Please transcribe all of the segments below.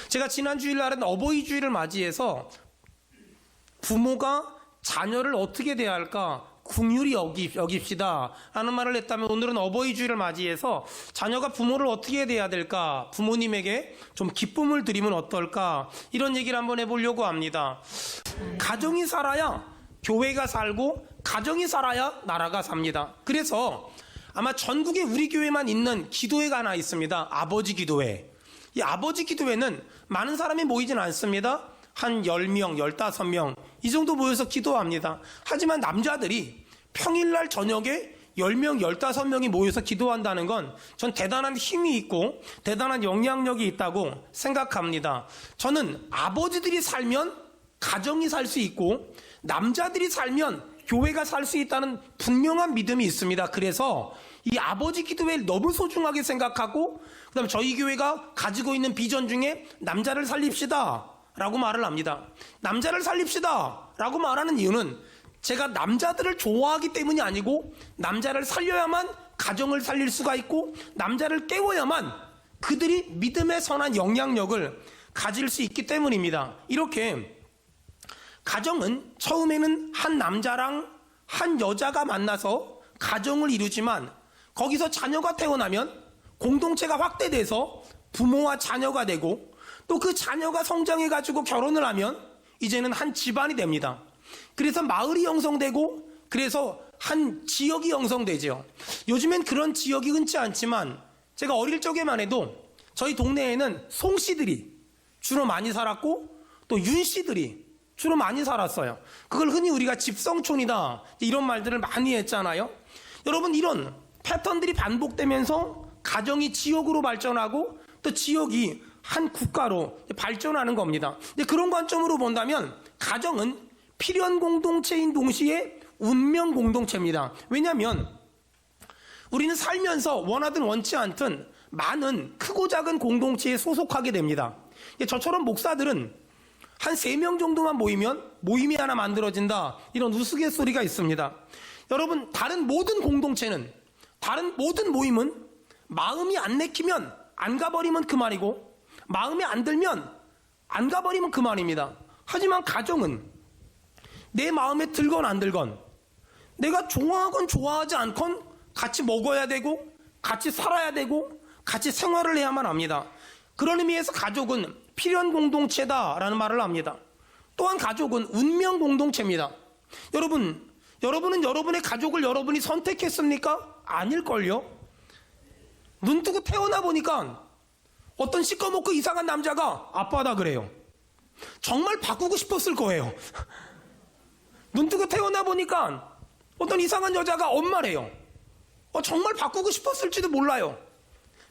제가 지난 주일날은 어버이 주일을 맞이해서 부모가 자녀를 어떻게 대해야 할까 긍휼히 여깁시다 라는 말을 했다면, 오늘은 어버이 주일을 맞이해서 자녀가 부모를 어떻게 대해야 될까, 부모님에게 좀 기쁨을 드리면 어떨까, 이런 얘기를 한번 해보려고 합니다. 가정이 살아야 교회가 살고, 가정이 살아야 나라가 삽니다. 그래서 아마 전국에 우리 교회만 있는 기도회가 하나 있습니다. 아버지 기도회. 이 아버지 기도회는 많은 사람이 모이진 않습니다. 한 10명, 15명 이 정도 모여서 기도합니다. 하지만 남자들이 평일날 저녁에 10명, 15명이 모여서 기도한다는 건 전 대단한 힘이 있고 대단한 영향력이 있다고 생각합니다. 저는 아버지들이 살면 가정이 살 수 있고 남자들이 살면 교회가 살 수 있다는 분명한 믿음이 있습니다. 그래서 이 아버지 기도회를 너무 소중하게 생각하고, 그 다음에 저희 교회가 가지고 있는 비전 중에 남자를 살립시다 라고 말을 합니다. 남자를 살립시다 라고 말하는 이유는 제가 남자들을 좋아하기 때문이 아니고, 남자를 살려야만 가정을 살릴 수가 있고, 남자를 깨워야만 그들이 믿음의 선한 영향력을 가질 수 있기 때문입니다. 이렇게 가정은 처음에는 한 남자랑 한 여자가 만나서 가정을 이루지만, 거기서 자녀가 태어나면 공동체가 확대돼서 부모와 자녀가 되고, 또 그 자녀가 성장해가지고 결혼을 하면 이제는 한 집안이 됩니다. 그래서 마을이 형성되고, 그래서 한 지역이 형성되죠. 요즘엔 그런 지역이 흔치 않지만 제가 어릴 적에만 해도 저희 동네에는 송씨들이 주로 많이 살았고, 또 윤씨들이 주로 많이 살았어요. 그걸 흔히 우리가 집성촌이다 이런 말들을 많이 했잖아요. 여러분, 이런 패턴들이 반복되면서 가정이 지역으로 발전하고, 또 지역이 한 국가로 발전하는 겁니다. 근데 그런 관점으로 본다면 가정은 필연 공동체인 동시에 운명 공동체입니다. 왜냐하면 우리는 살면서 원하든 원치 않든 많은 크고 작은 공동체에 소속하게 됩니다. 저처럼 목사들은 한 3명 정도만 모이면 모임이 하나 만들어진다, 이런 우스갯소리가 있습니다. 여러분, 다른 모든 공동체는, 다른 모든 모임은 마음이 안 내키면 안 가버리면 그만이고, 마음에 안 들면 안 가버리면 그만입니다. 하지만 가정은 내 마음에 들건 안 들건, 내가 좋아하건 좋아하지 않건 같이 먹어야 되고, 같이 살아야 되고, 같이 생활을 해야만 합니다. 그런 의미에서 가족은 필연 공동체다라는 말을 합니다. 또한 가족은 운명 공동체입니다. 여러분은 여러분의 가족을 여러분이 선택했습니까? 아닐걸요? 눈 뜨고 태어나 보니까 어떤 시꺼멓고 이상한 남자가 아빠다 그래요. 정말 바꾸고 싶었을 거예요. 눈 뜨고 태어나 보니까 어떤 이상한 여자가 엄마래요. 정말 바꾸고 싶었을지도 몰라요.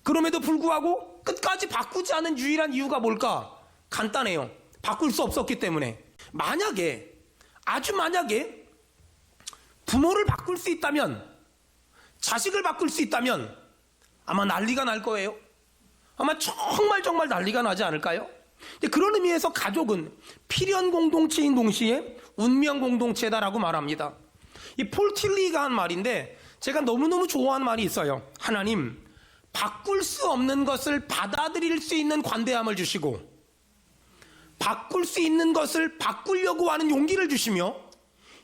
그럼에도 불구하고 끝까지 바꾸지 않은 유일한 이유가 뭘까? 간단해요. 바꿀 수 없었기 때문에. 만약에, 아주 만약에 부모를 바꿀 수 있다면, 자식을 바꿀 수 있다면 아마 난리가 날 거예요. 아마 정말 난리가 나지 않을까요? 그런 의미에서 가족은 필연 공동체인 동시에 운명 공동체다라고 말합니다. 이 폴 틸리가 한 말인데 제가 너무너무 좋아하는 말이 있어요. 하나님, 바꿀 수 없는 것을 받아들일 수 있는 관대함을 주시고, 바꿀 수 있는 것을 바꾸려고 하는 용기를 주시며,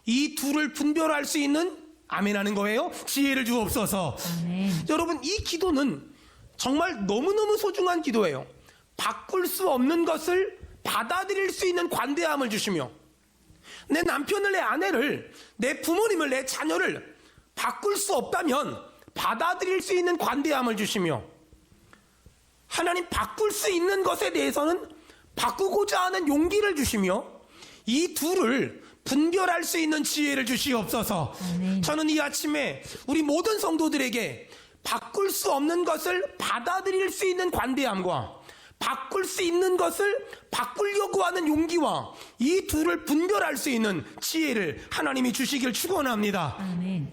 이 둘을 분별할 수 있는, 아멘 하는 거예요, 지혜를 주옵소서. 아멘. 여러분, 이 기도는 정말 너무너무 소중한 기도예요. 바꿀 수 없는 것을 받아들일 수 있는 관대함을 주시며, 내 남편을, 내 아내를, 내 부모님을, 내 자녀를 바꿀 수 없다면 받아들일 수 있는 관대함을 주시며, 하나님, 바꿀 수 있는 것에 대해서는 바꾸고자 하는 용기를 주시며, 이 둘을 분별할 수 있는 지혜를 주시옵소서. 아멘. 저는 이 아침에 우리 모든 성도들에게 바꿀 수 없는 것을 받아들일 수 있는 관대함과 바꿀 수 있는 것을 바꾸려고 하는 용기와 이 둘을 분별할 수 있는 지혜를 하나님이 주시길 축원합니다. 아멘.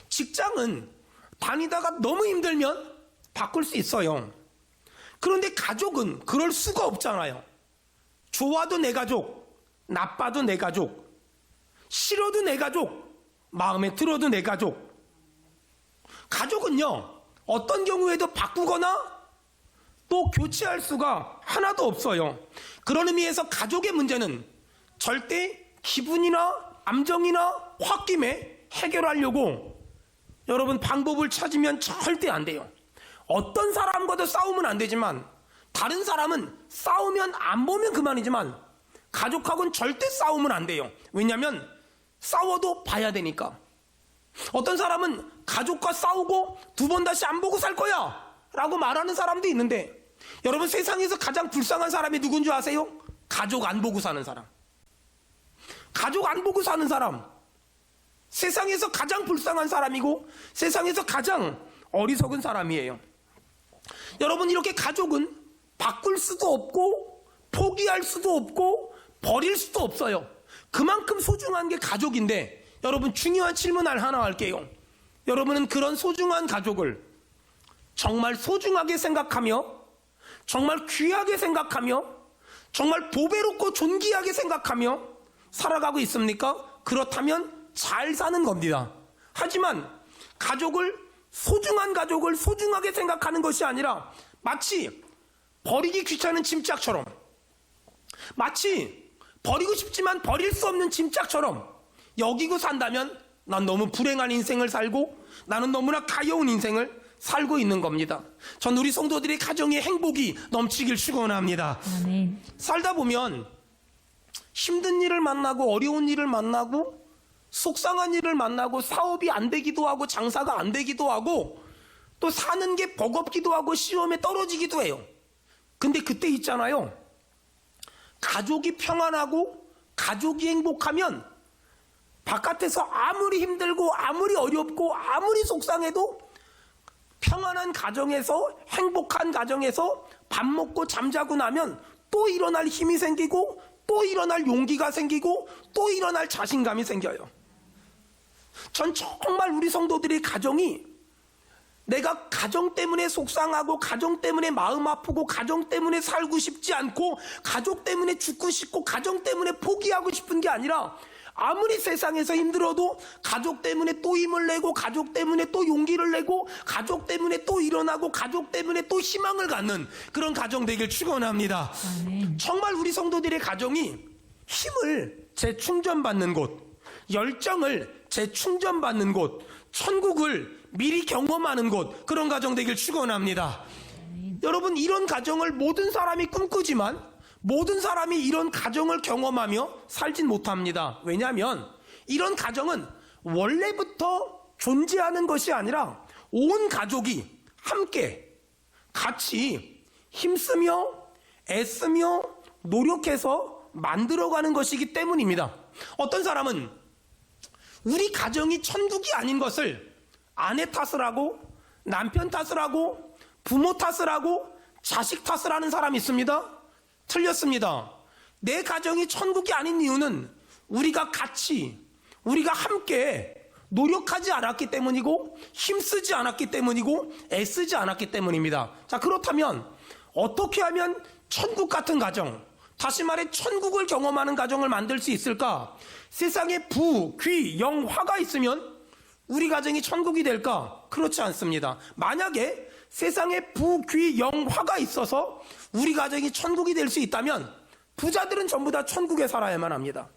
직장은 다니다가 너무 힘들면 바꿀 수 있어요. 그런데 가족은 그럴 수가 없잖아요. 좋아도 내 가족, 나빠도 내 가족, 싫어도 내 가족, 마음에 들어도 내 가족. 가족은요, 어떤 경우에도 바꾸거나 또 교체할 수가 하나도 없어요. 그런 의미에서 가족의 문제는 절대 기분이나 감정이나 홧김에 해결하려고 여러분 방법을 찾으면 절대 안 돼요. 어떤 사람과도 싸우면 안 되지만, 다른 사람은 싸우면 안 보면 그만이지만 가족하고는 절대 싸우면 안 돼요. 왜냐하면 싸워도 봐야 되니까. 어떤 사람은 가족과 싸우고 두 번 다시 안 보고 살 거야 라고 말하는 사람도 있는데, 여러분 세상에서 가장 불쌍한 사람이 누군 줄 아세요? 가족 안 보고 사는 사람. 가족 안 보고 사는 사람, 세상에서 가장 불쌍한 사람이고 세상에서 가장 어리석은 사람이에요. 여러분, 이렇게 가족은 바꿀 수도 없고 포기할 수도 없고 버릴 수도 없어요. 그만큼 소중한 게 가족인데, 여러분 중요한 질문 하나 할게요. 여러분은 그런 소중한 가족을 정말 소중하게 생각하며, 정말 귀하게 생각하며, 정말 보배롭고 존귀하게 생각하며 살아가고 있습니까? 그렇다면 잘 사는 겁니다. 하지만 소중한 가족을 소중하게 생각하는 것이 아니라 마치 버리기 귀찮은 짐짝처럼, 마치 버리고 싶지만 버릴 수 없는 짐짝처럼 여기고 산다면 난 너무 불행한 인생을 살고 나는 너무나 가여운 인생을 살고 있는 겁니다. 전 우리 성도들의 가정의 행복이 넘치길 축원합니다. 아멘. 살다 보면 힘든 일을 만나고 어려운 일을 만나고 속상한 일을 만나고 사업이 안 되기도 하고 장사가 안 되기도 하고 또 사는 게 버겁기도 하고 시험에 떨어지기도 해요. 근데 그때 있잖아요, 가족이 평안하고 가족이 행복하면 바깥에서 아무리 힘들고 아무리 어렵고 아무리 속상해도 평안한 가정에서, 행복한 가정에서 밥 먹고 잠자고 나면 또 일어날 힘이 생기고 또 일어날 용기가 생기고 또 일어날 자신감이 생겨요. 전 정말 우리 성도들의 가정이, 내가 가정 때문에 속상하고 가정 때문에 마음 아프고 가정 때문에 살고 싶지 않고 가족 때문에 죽고 싶고 가정 때문에 포기하고 싶은 게 아니라, 아무리 세상에서 힘들어도 가족 때문에 또 힘을 내고 가족 때문에 또 용기를 내고 가족 때문에 또 일어나고 가족 때문에 또 희망을 갖는 그런 가정 되길 축원합니다. 아멘. 정말 우리 성도들의 가정이 힘을 재충전받는 곳, 열정을 재충전받는 곳, 천국을 미리 경험하는 곳, 그런 가정 되길 축원합니다. 여러분, 이런 가정을 모든 사람이 꿈꾸지만 모든 사람이 이런 가정을 경험하며 살진 못합니다. 왜냐하면 이런 가정은 원래부터 존재하는 것이 아니라 온 가족이 함께 같이 힘쓰며 애쓰며 노력해서 만들어가는 것이기 때문입니다. 어떤 사람은 우리 가정이 천국이 아닌 것을 아내 탓을 하고 남편 탓을 하고 부모 탓을 하고 자식 탓을 하는 사람이 있습니다. 틀렸습니다. 내 가정이 천국이 아닌 이유는 우리가 함께 노력하지 않았기 때문이고 힘쓰지 않았기 때문이고 애쓰지 않았기 때문입니다. 자, 그렇다면 어떻게 하면 천국 같은 가정, 다시 말해 천국을 경험하는 가정을 만들 수 있을까? 세상에 부, 귀, 영, 화가 있으면 우리 가정이 천국이 될까? 그렇지 않습니다. 만약에 세상에 부, 귀, 영, 화가 있어서 우리 가정이 천국이 될 수 있다면 부자들은 전부 다 천국에 살아야만 합니다.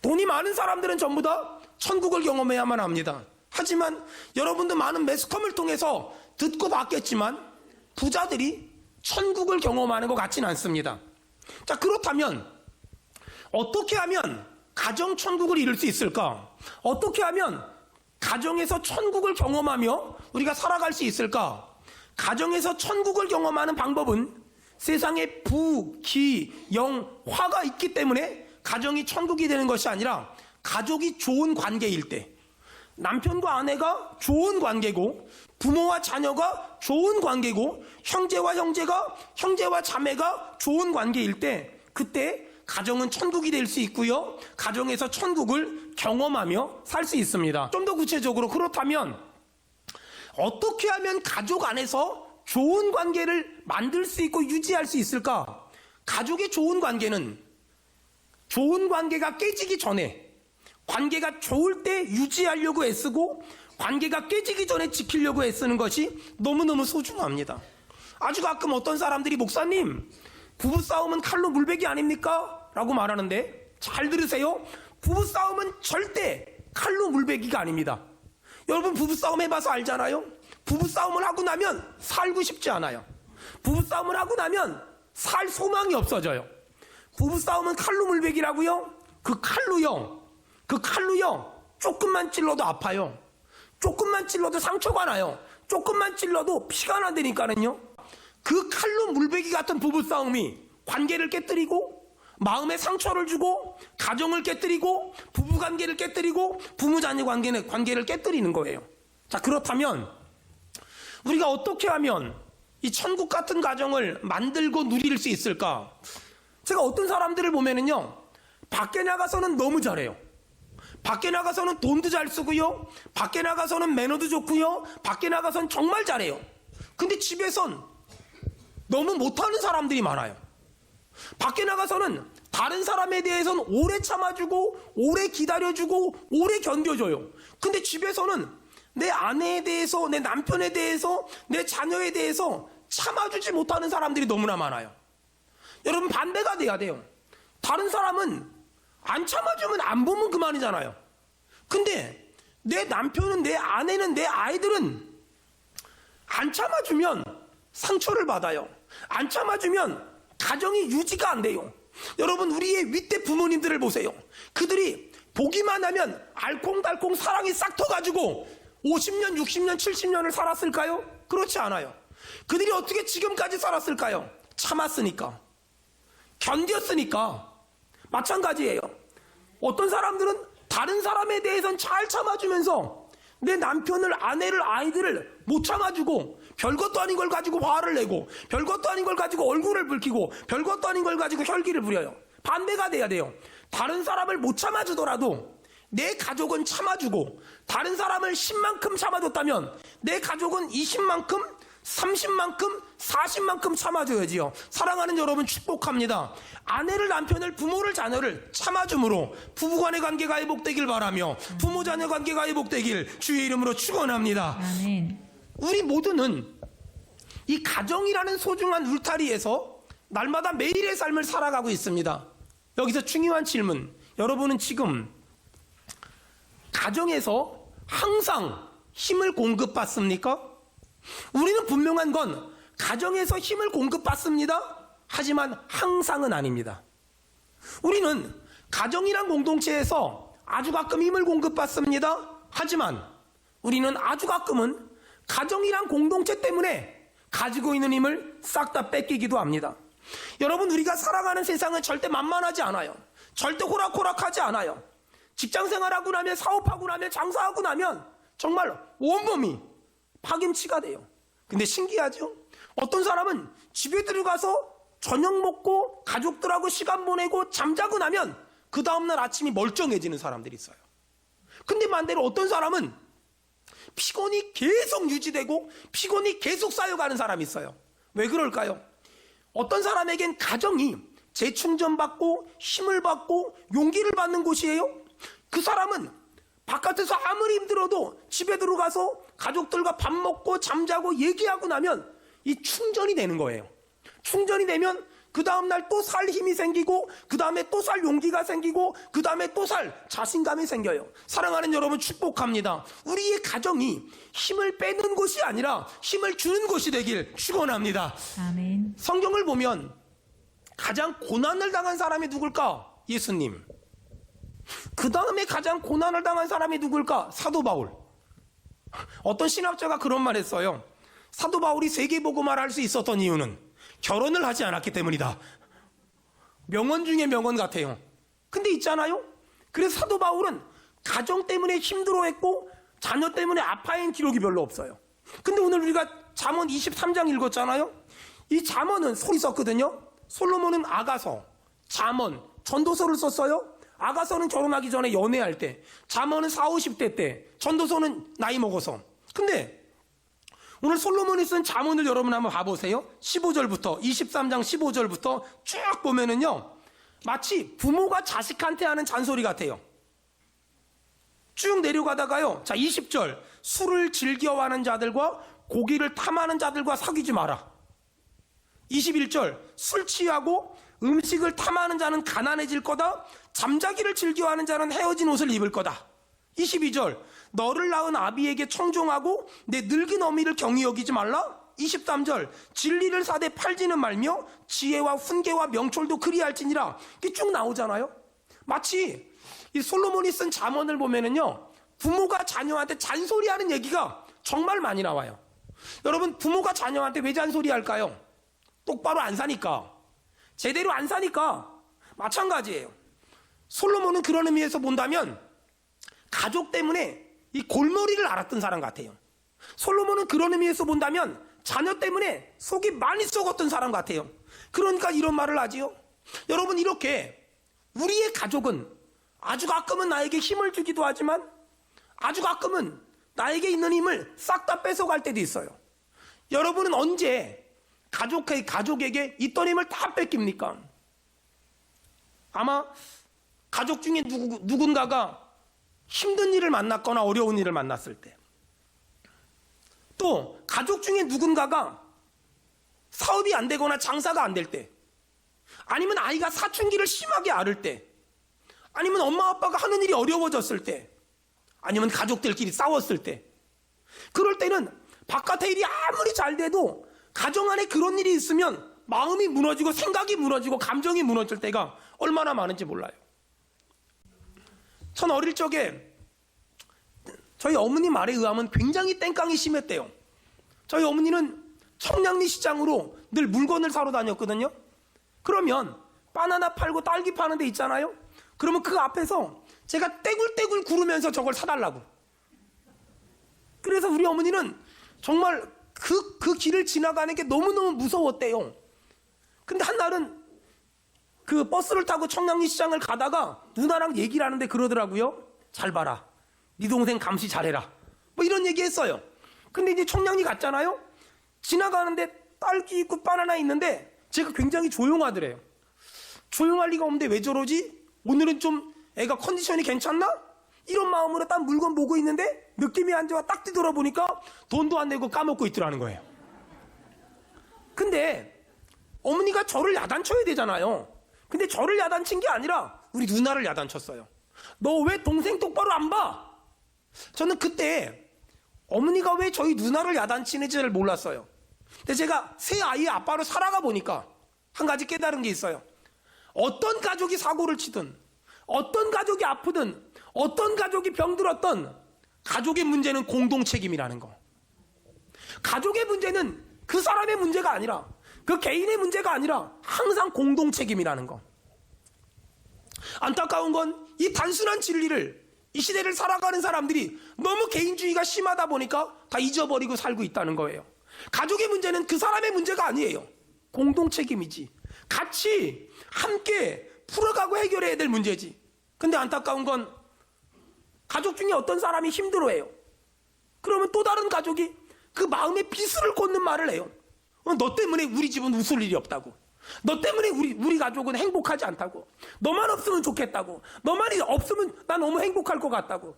돈이 많은 사람들은 전부 다 천국을 경험해야만 합니다. 하지만 여러분도 많은 매스컴을 통해서 듣고 봤겠지만 부자들이 천국을 경험하는 것 같지는 않습니다. 자, 그렇다면 어떻게 하면 가정 천국을 이룰 수 있을까? 어떻게 하면 가정에서 천국을 경험하며 우리가 살아갈 수 있을까? 가정에서 천국을 경험하는 방법은 세상에 부, 기, 영, 화가 있기 때문에 가정이 천국이 되는 것이 아니라 가족이 좋은 관계일 때, 남편과 아내가 좋은 관계고 부모와 자녀가 좋은 관계고 형제와 자매가 좋은 관계일 때, 그때 가정은 천국이 될 수 있고요, 가정에서 천국을 경험하며 살 수 있습니다. 좀 더 구체적으로, 그렇다면 어떻게 하면 가족 안에서 좋은 관계를 만들 수 있고 유지할 수 있을까? 가족의 좋은 관계는 좋은 관계가 깨지기 전에, 관계가 좋을 때 유지하려고 애쓰고 관계가 깨지기 전에 지키려고 애쓰는 것이 너무너무 소중합니다. 아주 가끔 어떤 사람들이 목사님, 부부싸움은 칼로 물베기 아닙니까? 라고 말하는데 잘 들으세요. 부부싸움은 절대 칼로 물베기가 아닙니다. 여러분 부부싸움 해봐서 알잖아요. 부부싸움을 하고 나면 살고 싶지 않아요. 부부싸움을 하고 나면 살 소망이 없어져요. 부부싸움은 칼로 물베기라고요? 그 칼로요 조금만 찔러도 아파요. 조금만 찔러도 상처가 나요. 조금만 찔러도 피가 나다니까는요. 그 칼로 물베기 같은 부부싸움이 관계를 깨뜨리고 마음에 상처를 주고 가정을 깨뜨리고 부부관계를 깨뜨리고 부모자녀 관계를 깨뜨리는 거예요. 자, 그렇다면 우리가 어떻게 하면 이 천국 같은 가정을 만들고 누릴 수 있을까? 제가 어떤 사람들을 보면은요, 밖에 나가서는 너무 잘해요. 밖에 나가서는 돈도 잘 쓰고요, 밖에 나가서는 매너도 좋고요, 밖에 나가서는 정말 잘해요. 근데 집에선 너무 못하는 사람들이 많아요. 밖에 나가서는 다른 사람에 대해서는 오래 참아주고 오래 기다려주고 오래 견뎌줘요. 근데 집에서는 내 아내에 대해서, 내 남편에 대해서, 내 자녀에 대해서 참아주지 못하는 사람들이 너무나 많아요. 여러분 반대가 돼야 돼요. 다른 사람은 안 참아주면 안 보면 그만이잖아요. 근데 내 남편은, 내 아내는, 내 아이들은 안 참아주면 상처를 받아요. 안 참아주면 가정이 유지가 안 돼요. 여러분 우리의 윗대 부모님들을 보세요. 그들이 보기만 하면 알콩달콩 사랑이 싹 터가지고 50년, 60년, 70년을 살았을까요? 그렇지 않아요. 그들이 어떻게 지금까지 살았을까요? 참았으니까, 견뎠으니까. 마찬가지예요. 어떤 사람들은 다른 사람에 대해서는 잘 참아주면서 내 남편을, 아내를, 아이들을 못 참아주고 별것도 아닌 걸 가지고 화를 내고 별것도 아닌 걸 가지고 얼굴을 붉히고 별것도 아닌 걸 가지고 혈기를 부려요. 반대가 돼야 돼요. 다른 사람을 못 참아주더라도 내 가족은 참아주고, 다른 사람을 10만큼 참아줬다면 내 가족은 20만큼, 30만큼, 40만큼 참아줘야지요. 사랑하는 여러분 축복합니다. 아내를, 남편을, 부모를, 자녀를 참아줌으로 부부간의 관계가 회복되길 바라며 부모 자녀 관계가 회복되길 주의 이름으로 축원합니다. 아멘. 우리 모두는 이 가정이라는 소중한 울타리에서 날마다 매일의 삶을 살아가고 있습니다. 여기서 중요한 질문, 여러분은 지금 가정에서 항상 힘을 공급받습니까? 우리는 분명한 건 가정에서 힘을 공급받습니다. 하지만 항상은 아닙니다. 우리는 가정이란 공동체에서 아주 가끔 힘을 공급받습니다. 하지만 우리는 아주 가끔은 가정이란 공동체 때문에 가지고 있는 힘을 싹 다 뺏기기도 합니다. 여러분 우리가 살아가는 세상은 절대 만만하지 않아요. 절대 호락호락하지 않아요. 직장생활하고 나면, 사업하고 나면, 장사하고 나면 정말 온몸이 파김치가 돼요. 근데 신기하죠? 어떤 사람은 집에 들어가서 저녁 먹고 가족들하고 시간 보내고 잠자고 나면 그 다음날 아침이 멀쩡해지는 사람들이 있어요. 근데 반대로 어떤 사람은 피곤이 계속 유지되고 피곤이 계속 쌓여가는 사람이 있어요. 왜 그럴까요? 어떤 사람에겐 가정이 재충전받고 힘을 받고 용기를 받는 곳이에요. 그 사람은 바깥에서 아무리 힘들어도 집에 들어가서 가족들과 밥 먹고 잠자고 얘기하고 나면 이 충전이 되는 거예요. 충전이 되면 그 다음날 또 살 힘이 생기고, 그 다음에 또 살 용기가 생기고, 그 다음에 또 살 자신감이 생겨요. 사랑하는 여러분 축복합니다. 우리의 가정이 힘을 빼는 곳이 아니라 힘을 주는 곳이 되길 축원합니다. 아멘. 성경을 보면 가장 고난을 당한 사람이 누굴까? 예수님. 그 다음에 가장 고난을 당한 사람이 누굴까? 사도 바울. 어떤 신학자가 그런 말 했어요. 사도 바울이 세계복음화를 할 수 있었던 이유는 결혼을 하지 않았기 때문이다. 명언 중에 명언 같아요. 근데 있잖아요, 그래서 사도 바울은 가정 때문에 힘들어했고 자녀 때문에 아파한 기록이 별로 없어요. 근데 오늘 우리가 잠언 23장 읽었잖아요. 이 잠언은 소리 썼거든요. 솔로몬은 아가서, 잠언, 전도서를 썼어요. 아가서는 결혼하기 전에 연애할 때, 잠언은 40, 50대 때, 전도서는 나이 먹어서. 근데 오늘 솔로몬이 쓴 잠언을 여러분 한번 봐보세요. 15절부터 23장 15절부터 쭉 보면은요, 마치 부모가 자식한테 하는 잔소리 같아요. 쭉 내려가다가요, 자 20절, 술을 즐겨하는 자들과 고기를 탐하는 자들과 사귀지 마라. 21절 술 취하고 음식을 탐하는 자는 가난해질 거다. 잠자기를 즐겨하는 자는 헤어진 옷을 입을 거다. 22절 너를 낳은 아비에게 청종하고 내 늙은 어미를 경히 여기지 말라. 23절 진리를 사되 팔지는 말며 지혜와 훈계와 명철도 그리할지니라. 이게 쭉 나오잖아요. 마치 이 솔로몬이 쓴 잠언을 보면은요, 부모가 자녀한테 잔소리하는 얘기가 정말 많이 나와요. 여러분, 부모가 자녀한테 왜 잔소리할까요? 똑바로 안 사니까, 제대로 안 사니까. 마찬가지예요. 솔로몬은 그런 의미에서 본다면 가족 때문에 이 골머리를 앓았던 사람 같아요. 솔로몬은 그런 의미에서 본다면 자녀 때문에 속이 많이 썩었던 사람 같아요. 그러니까 이런 말을 하지요. 여러분, 이렇게 우리의 가족은 아주 가끔은 나에게 힘을 주기도 하지만 아주 가끔은 나에게 있는 힘을 싹 다 뺏어갈 때도 있어요. 여러분은 언제 가족에게 있던 힘을 다 뺏깁니까? 아마 가족 중에 누군가가 힘든 일을 만났거나 어려운 일을 만났을 때, 또 가족 중에 누군가가 사업이 안 되거나 장사가 안 될 때, 아니면 아이가 사춘기를 심하게 앓을 때, 아니면 엄마 아빠가 하는 일이 어려워졌을 때, 아니면 가족들끼리 싸웠을 때, 그럴 때는 바깥의 일이 아무리 잘 돼도 가정 안에 그런 일이 있으면 마음이 무너지고 생각이 무너지고 감정이 무너질 때가 얼마나 많은지 몰라요. 전 어릴 적에 저희 어머니 말에 의하면 굉장히 땡깡이 심했대요. 저희 어머니는 청량리 시장으로 늘 물건을 사러 다녔거든요. 그러면 바나나 팔고 딸기 파는 데 있잖아요. 그러면 그 앞에서 제가 떼굴떼굴 구르면서 저걸 사달라고. 그래서 우리 어머니는 정말 그 길을 지나가는 게 너무너무 무서웠대요. 근데 한날은 그 버스를 타고 청량리 시장을 가다가 누나랑 얘기를 하는데 그러더라고요. 잘 봐라, 네 동생 감시 잘해라, 뭐 이런 얘기 했어요. 근데 이제 청량리 갔잖아요. 지나가는데 딸기 있고 바나나 있는데 제가 굉장히 조용하더래요. 조용할 리가 없는데 왜 저러지? 오늘은 좀 애가 컨디션이 괜찮나? 이런 마음으로 딱 물건 보고 있는데 느낌이 안 좋아. 딱 뒤돌아보니까 돈도 안 내고 까먹고 있더라는 거예요. 근데 어머니가 저를 야단쳐야 되잖아요. 근데 저를 야단친 게 아니라 우리 누나를 야단쳤어요. 너 왜 동생 똑바로 안 봐? 저는 그때 어머니가 왜 저희 누나를 야단치는지를 몰랐어요. 근데 제가 새 아이의 아빠로 살아가 보니까 한 가지 깨달은 게 있어요. 어떤 가족이 사고를 치든, 어떤 가족이 아프든, 어떤 가족이 병들었던, 가족의 문제는 공동 책임이라는 거. 가족의 문제는 그 사람의 문제가 아니라, 그 개인의 문제가 아니라 항상 공동 책임이라는 거. 안타까운 건 이 단순한 진리를, 이 시대를 살아가는 사람들이 너무 개인주의가 심하다 보니까 다 잊어버리고 살고 있다는 거예요. 가족의 문제는 그 사람의 문제가 아니에요. 공동 책임이지. 같이 함께 풀어가고 해결해야 될 문제지. 근데 안타까운 건 가족 중에 어떤 사람이 힘들어해요. 그러면 또 다른 가족이 그 마음에 비수를 꽂는 말을 해요. 너 때문에 우리 집은 웃을 일이 없다고. 너 때문에 우리 가족은 행복하지 않다고. 너만 없으면 좋겠다고. 너만이 없으면 난 너무 행복할 것 같다고.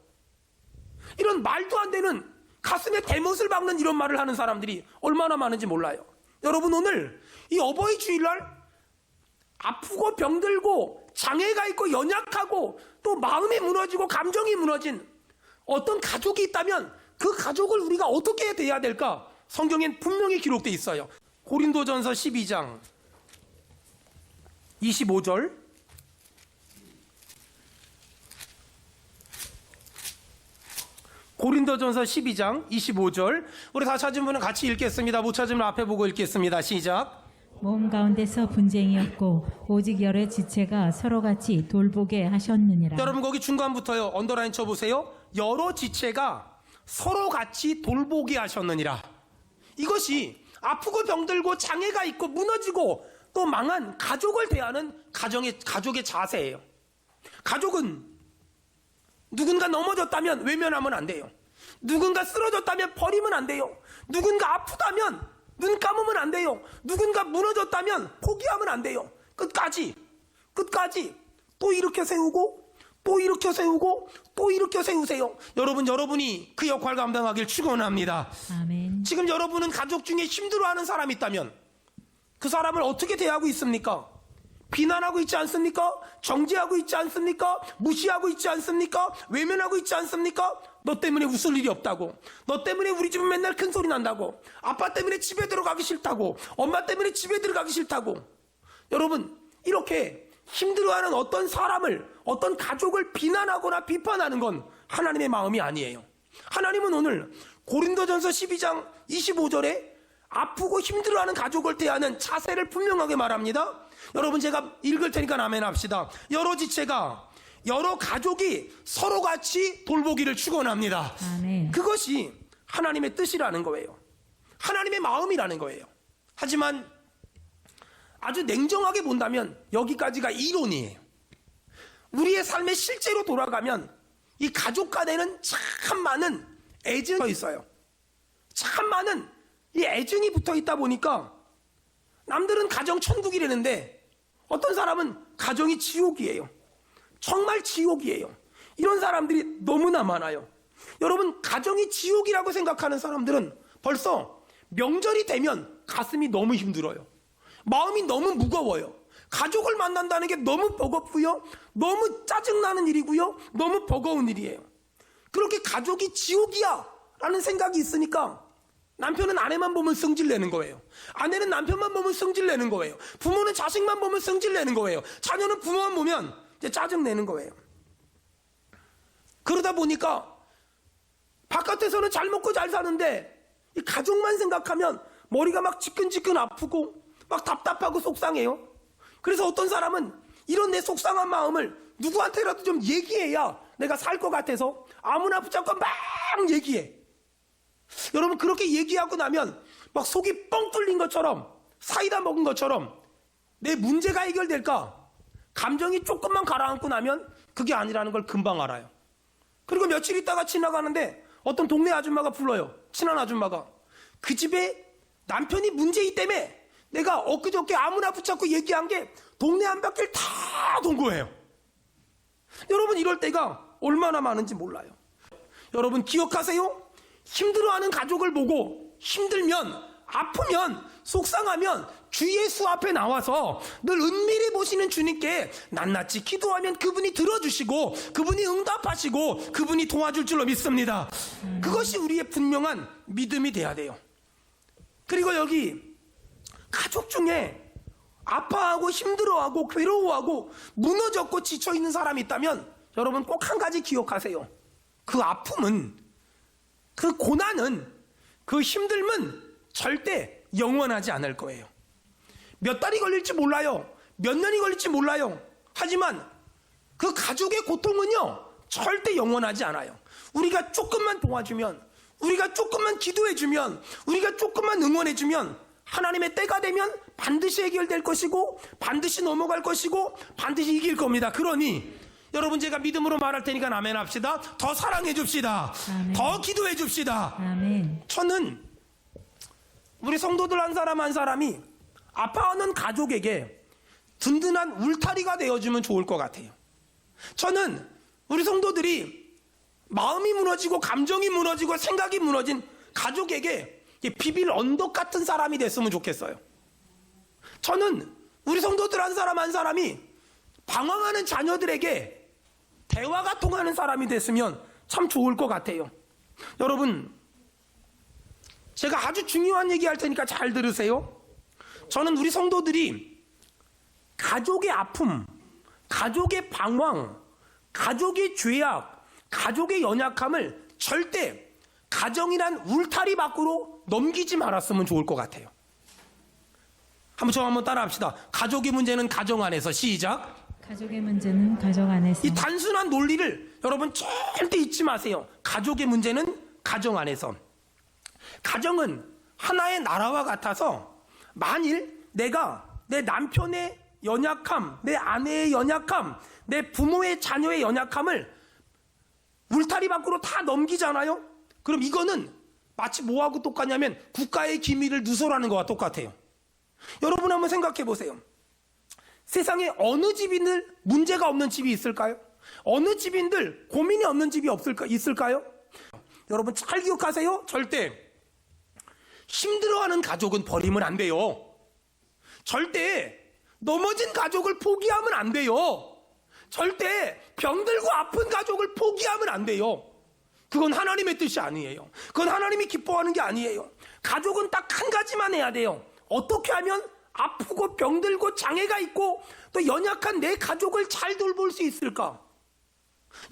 이런 말도 안 되는 가슴에 대못을 박는 이런 말을 하는 사람들이 얼마나 많은지 몰라요. 여러분, 오늘 이 어버이 주일날 아프고 병들고 장애가 있고 연약하고 또 마음이 무너지고 감정이 무너진 어떤 가족이 있다면 그 가족을 우리가 어떻게 대해야 될까? 성경엔 분명히 기록되어 있어요. 고린도전서 12장 25절, 고린도전서 12장 25절, 우리 다 찾은 분은 같이 읽겠습니다. 못 찾으면 앞에 보고 읽겠습니다. 시작. 몸 가운데서 분쟁이었고 오직 여러 지체가 서로같이 돌보게 하셨느니라. 여러분, 거기 중간부터요, 언더라인 쳐보세요. 여러 지체가 서로같이 돌보게 하셨느니라. 이것이 아프고 병들고 장애가 있고 무너지고 또 망한 가족을 대하는 가족의 자세예요. 가족은 누군가 넘어졌다면 외면하면 안 돼요. 누군가 쓰러졌다면 버리면 안 돼요. 누군가 아프다면 눈 감으면 안 돼요. 누군가 무너졌다면 포기하면 안 돼요. 끝까지 또 일으켜 세우고 또 일으켜 세우고 또 일으켜 세우세요. 여러분이 그 역할 감당하길 축원합니다. 아멘. 지금 여러분은 가족 중에 힘들어하는 사람이 있다면 그 사람을 어떻게 대하고 있습니까? 비난하고 있지 않습니까? 정죄하고 있지 않습니까? 무시하고 있지 않습니까? 외면하고 있지 않습니까? 너 때문에 웃을 일이 없다고, 너 때문에 우리 집은 맨날 큰 소리 난다고, 아빠 때문에 집에 들어가기 싫다고, 엄마 때문에 집에 들어가기 싫다고. 여러분, 이렇게 힘들어하는 어떤 사람을, 어떤 가족을 비난하거나 비판하는 건 하나님의 마음이 아니에요. 하나님은 오늘 고린도전서 12장 25절에 아프고 힘들어하는 가족을 대하는 자세를 분명하게 말합니다. 여러분, 제가 읽을 테니까 아멘 합시다. 여러 지체가, 여러 가족이 서로 같이 돌보기를 축원합니다. 아멘. 그것이 하나님의 뜻이라는 거예요. 하나님의 마음이라는 거예요. 하지만 아주 냉정하게 본다면 여기까지가 이론이에요. 우리의 삶에 실제로 돌아가면 이 가족 간에는 참 많은 애증이 있어요. 참 많은 이 애증이 붙어 있다 보니까 남들은 가정 천국이라는데 어떤 사람은 가정이 지옥이에요. 정말 지옥이에요. 이런 사람들이 너무나 많아요. 여러분, 가정이 지옥이라고 생각하는 사람들은 벌써 명절이 되면 가슴이 너무 힘들어요. 마음이 너무 무거워요. 가족을 만난다는 게 너무 버겁고요, 너무 짜증나는 일이고요, 너무 버거운 일이에요. 그렇게 가족이 지옥이야 라는 생각이 있으니까 남편은 아내만 보면 성질내는 거예요. 아내는 남편만 보면 성질내는 거예요. 부모는 자식만 보면 성질내는 거예요. 자녀는 부모만 보면 이제 짜증내는 거예요. 그러다 보니까 바깥에서는 잘 먹고 잘 사는데 이 가족만 생각하면 머리가 막 지끈지끈 아프고 막 답답하고 속상해요. 그래서 어떤 사람은 이런 내 속상한 마음을 누구한테라도 좀 얘기해야 내가 살 것 같아서 아무나 붙잡고 막 얘기해. 여러분, 그렇게 얘기하고 나면 막 속이 뻥 뚫린 것처럼, 사이다 먹은 것처럼 내 문제가 해결될까? 감정이 조금만 가라앉고 나면 그게 아니라는 걸 금방 알아요. 그리고 며칠 있다가 지나가는데 어떤 동네 아줌마가 불러요. 친한 아줌마가. 그 집에 남편이 문제 있다며 내가 엊그저께 아무나 붙잡고 얘기한 게 동네 한 바퀴를 다 돈 거예요. 여러분, 이럴 때가 얼마나 많은지 몰라요. 여러분, 기억하세요? 힘들어하는 가족을 보고 힘들면, 아프면, 속상하면 주 예수 앞에 나와서 늘 은밀히 보시는 주님께 낱낱이 기도하면 그분이 들어주시고 그분이 응답하시고 그분이 도와줄 줄로 믿습니다. 그것이 우리의 분명한 믿음이 돼야 돼요. 그리고 여기 가족 중에 아파하고 힘들어하고 괴로워하고 무너졌고 지쳐있는 사람이 있다면 여러분, 꼭 한 가지 기억하세요. 그 아픔은, 그 고난은, 그 힘듦은 절대 영원하지 않을 거예요. 몇 달이 걸릴지 몰라요. 몇 년이 걸릴지 몰라요. 하지만 그 가족의 고통은요, 절대 영원하지 않아요. 우리가 조금만 도와주면, 우리가 조금만 기도해주면, 우리가 조금만 응원해주면 하나님의 때가 되면 반드시 해결될 것이고 반드시 넘어갈 것이고 반드시 이길 겁니다. 그러니 여러분, 제가 믿음으로 말할 테니까 아멘 합시다. 더 사랑해 줍시다. 아멘. 더 기도해 줍시다. 아멘. 저는 우리 성도들 한 사람 한 사람이 아파하는 가족에게 든든한 울타리가 되어주면 좋을 것 같아요. 저는 우리 성도들이 마음이 무너지고 감정이 무너지고 생각이 무너진 가족에게 비빌 언덕 같은 사람이 됐으면 좋겠어요. 저는 우리 성도들 한 사람 한 사람이 방황하는 자녀들에게 대화가 통하는 사람이 됐으면 참 좋을 것 같아요. 여러분, 제가 아주 중요한 얘기 할 테니까 잘 들으세요. 저는 우리 성도들이 가족의 아픔, 가족의 방황, 가족의 죄악, 가족의 연약함을 절대 가정이란 울타리 밖으로 넘기지 말았으면 좋을 것 같아요. 한번 따라 합시다. 가족의 문제는 가정 안에서. 시작. 가족의 문제는 가정 안에서. 이 단순한 논리를 여러분 절대 잊지 마세요. 가족의 문제는 가정 안에서. 가정은 하나의 나라와 같아서 만일 내가 내 남편의 연약함, 내 아내의 연약함, 내 부모의 자녀의 연약함을 울타리 밖으로 다 넘기잖아요. 그럼 이거는 마치 뭐하고 똑같냐면 국가의 기밀을 누설하는 것과 똑같아요. 여러분, 한번 생각해 보세요. 세상에 어느 집인들 문제가 없는 집이 있을까요? 어느 집인들 고민이 없는 집이 있을까요? 여러분, 잘 기억하세요. 절대 힘들어하는 가족은 버리면 안 돼요. 절대 넘어진 가족을 포기하면 안 돼요. 절대 병들고 아픈 가족을 포기하면 안 돼요. 그건 하나님의 뜻이 아니에요. 그건 하나님이 기뻐하는 게 아니에요. 가족은 딱 한 가지만 해야 돼요. 어떻게 하면 아프고 병들고 장애가 있고 또 연약한 내 가족을 잘 돌볼 수 있을까?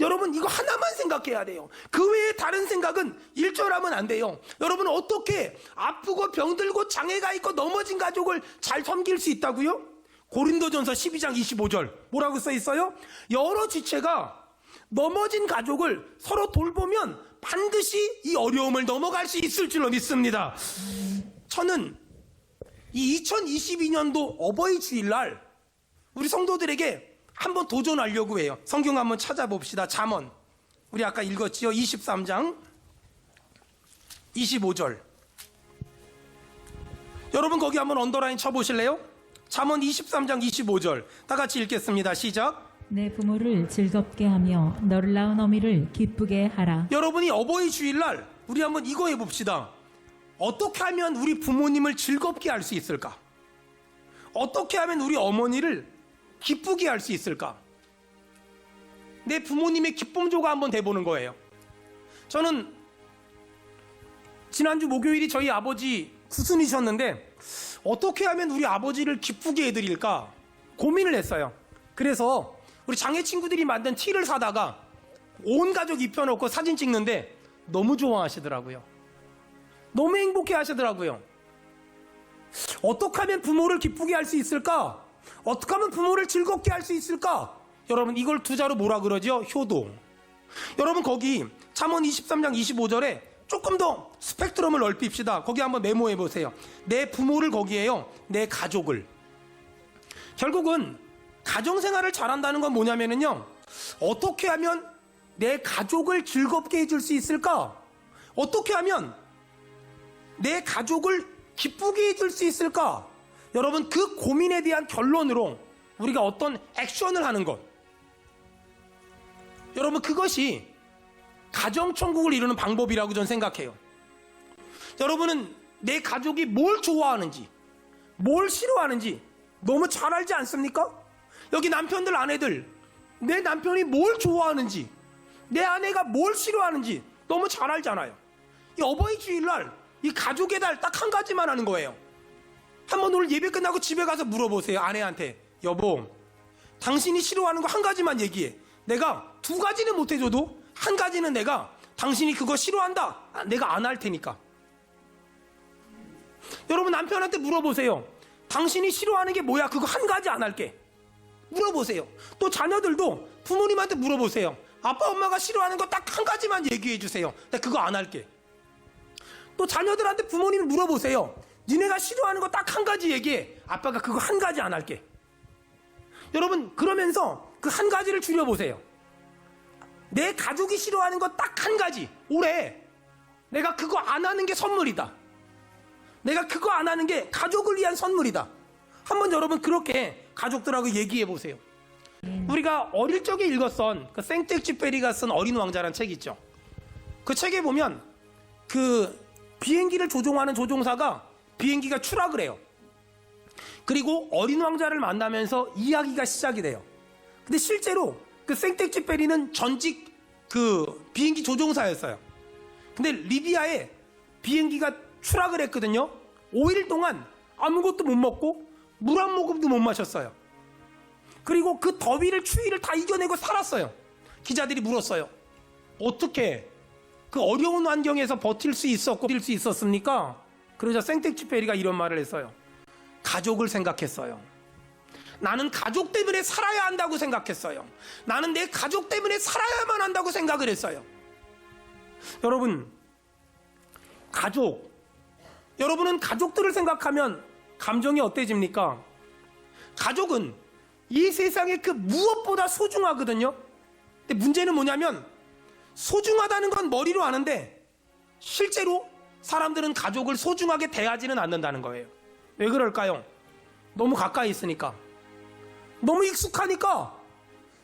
여러분, 이거 하나만 생각해야 돼요. 그 외에 다른 생각은 일절하면 안 돼요. 여러분, 어떻게 아프고 병들고 장애가 있고 넘어진 가족을 잘 섬길 수 있다고요? 고린도전서 12장 25절 뭐라고 써 있어요? 여러 지체가 넘어진 가족을 서로 돌보면 반드시 이 어려움을 넘어갈 수 있을 줄로 믿습니다. 저는 이 2022년도 어버이 주일날 우리 성도들에게 한번 도전하려고 해요. 성경 한번 찾아봅시다. 잠언, 우리 아까 읽었지요? 23장 25절. 여러분, 거기 한번 언더라인 쳐보실래요? 잠언 23장 25절 다 같이 읽겠습니다. 시작. 내 부모를 즐겁게 하며 너를 낳은 어미를 기쁘게 하라. 여러분이 어버이 주일날 우리 한번 이거 해봅시다. 어떻게 하면 우리 부모님을 즐겁게 할 수 있을까? 어떻게 하면 우리 어머니를 기쁘게 할 수 있을까? 내 부모님의 기쁨조가 한번 돼보는 거예요. 저는 지난주 목요일이 저희 아버지 구순이셨는데 어떻게 하면 우리 아버지를 기쁘게 해드릴까 고민을 했어요. 그래서 우리 장애 친구들이 만든 티를 사다가 온 가족 입혀놓고 사진 찍는데 너무 좋아하시더라고요. 너무 행복해 하시더라고요. 어떻게 하면 부모를 기쁘게 할 수 있을까? 어떻게 하면 부모를 즐겁게 할 수 있을까? 여러분, 이걸 두 자로 뭐라 그러죠? 효도. 여러분, 거기 잠언 23장 25절에 조금 더 스펙트럼을 넓힙시다. 거기 한번 메모해 보세요. 내 부모를 거기에요. 내 가족을. 결국은 가정생활을 잘한다는 건 뭐냐면요, 어떻게 하면 내 가족을 즐겁게 해줄 수 있을까? 어떻게 하면 내 가족을 기쁘게 해줄 수 있을까? 여러분, 그 고민에 대한 결론으로 우리가 어떤 액션을 하는 것, 여러분, 그것이 가정천국을 이루는 방법이라고 저는 생각해요. 여러분은 내 가족이 뭘 좋아하는지, 뭘 싫어하는지 너무 잘 알지 않습니까? 여기 남편들, 아내들, 내 남편이 뭘 좋아하는지, 내 아내가 뭘 싫어하는지 너무 잘 알잖아요. 이 어버이 주일날 이 가족의 달 딱 한 가지만 하는 거예요. 한번 오늘 예배 끝나고 집에 가서 물어보세요. 아내한테, 여보, 당신이 싫어하는 거 한 가지만 얘기해. 내가 두 가지는 못 해줘도 한 가지는 내가, 당신이 그거 싫어한다, 내가 안 할 테니까. 여러분, 남편한테 물어보세요. 당신이 싫어하는 게 뭐야? 그거 한 가지 안 할게. 물어보세요. 또 자녀들도 부모님한테 물어보세요. 아빠 엄마가 싫어하는 거 딱 한 가지만 얘기해 주세요. 내가 그거 안 할게. 또 자녀들한테 부모님이 물어보세요. 니네가 싫어하는 거 딱 한 가지 얘기해. 아빠가 그거 한 가지 안 할게. 여러분, 그러면서 그 한 가지를 줄여보세요. 내 가족이 싫어하는 거 딱 한 가지. 올해 내가 그거 안 하는 게 선물이다. 내가 그거 안 하는 게 가족을 위한 선물이다. 한번 여러분 그렇게 가족들하고 얘기해 보세요. 우리가 어릴 적에 읽었던 그 생텍쥐페리가 쓴 어린 왕자라는 책 있죠. 그 책에 보면 그 비행기를 조종하는 조종사가 비행기가 추락을 해요. 그리고 어린 왕자를 만나면서 이야기가 시작이 돼요. 근데 실제로 그 생텍쥐페리는 전직 그 비행기 조종사였어요. 근데 리비아에 비행기가 추락을 했거든요. 5일 동안 아무것도 못 먹고 물 한 모금도 못 마셨어요. 그리고 그 더위를, 추위를 다 이겨내고 살았어요. 기자들이 물었어요. 어떻게 그 어려운 환경에서 버틸 수 있었습니까? 그러자 생텍쥐페리가 이런 말을 했어요. 가족을 생각했어요. 나는 가족 때문에 살아야 한다고 생각했어요. 나는 내 가족 때문에 살아야만 한다고 생각을 했어요. 여러분, 가족, 여러분은 가족들을 생각하면 감정이 어때집니까? 가족은 이 세상에 그 무엇보다 소중하거든요. 근데 문제는 뭐냐면 소중하다는 건 머리로 아는데 실제로 사람들은 가족을 소중하게 대하지는 않는다는 거예요. 왜 그럴까요? 너무 가까이 있으니까, 너무 익숙하니까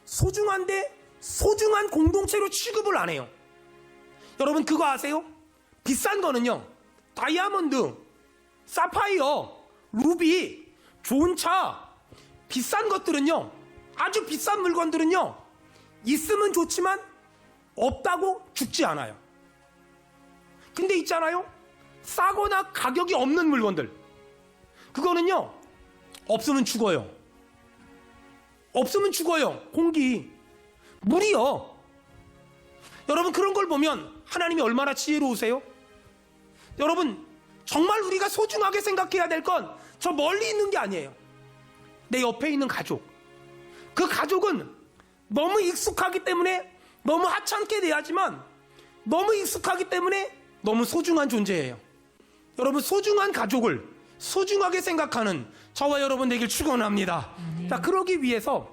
소중한데 소중한 공동체로 취급을 안 해요. 여러분 그거 아세요? 비싼 거는요, 다이아몬드, 사파이어, 루비, 좋은 차, 비싼 것들은요, 아주 비싼 물건들은요, 있으면 좋지만 없다고 죽지 않아요. 근데 있잖아요, 싸거나 가격이 없는 물건들, 그거는요 없으면 죽어요. 없으면 죽어요. 공기, 물이요. 여러분, 그런 걸 보면 하나님이 얼마나 지혜로우세요? 여러분, 정말 우리가 소중하게 생각해야 될 건 저 멀리 있는 게 아니에요. 내 옆에 있는 가족. 그 가족은 너무 익숙하기 때문에 너무 하찮게 대하지만, 너무 익숙하기 때문에 너무 소중한 존재예요. 여러분, 소중한 가족을 소중하게 생각하는 저와 여러분 되길 축원합니다. 자, 그러기 위해서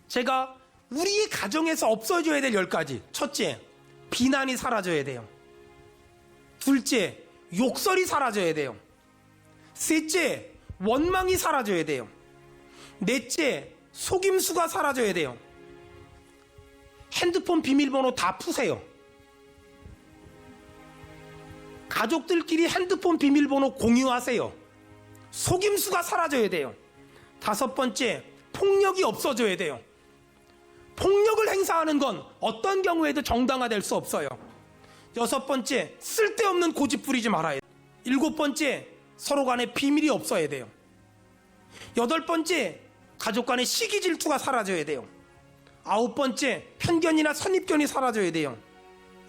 제가 우리의 가정에서 없어져야 될 10가지. 첫째, 비난이 사라져야 돼요. 둘째, 욕설이 사라져야 돼요. 셋째, 원망이 사라져야 돼요. 넷째, 속임수가 사라져야 돼요. 핸드폰 비밀번호 다 푸세요. 가족들끼리 핸드폰 비밀번호 공유하세요. 속임수가 사라져야 돼요. 다섯 번째, 폭력이 없어져야 돼요. 폭력을 행사하는 건 어떤 경우에도 정당화될 수 없어요. 여섯 번째, 쓸데없는 고집 부리지 말아야 돼요. 일곱 번째, 서로 간에 비밀이 없어야 돼요. 여덟 번째, 가족 간의 시기 질투가 사라져야 돼요. 아홉 번째, 편견이나 선입견이 사라져야 돼요.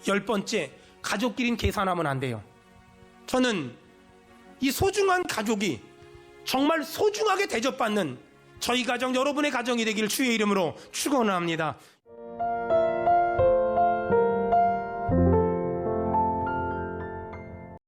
열 번째, 가족끼리는 계산하면 안 돼요. 저는 이 소중한 가족이 정말 소중하게 대접받는 저희 가정, 여러분의 가정이 되기를 주의 이름으로 축원합니다.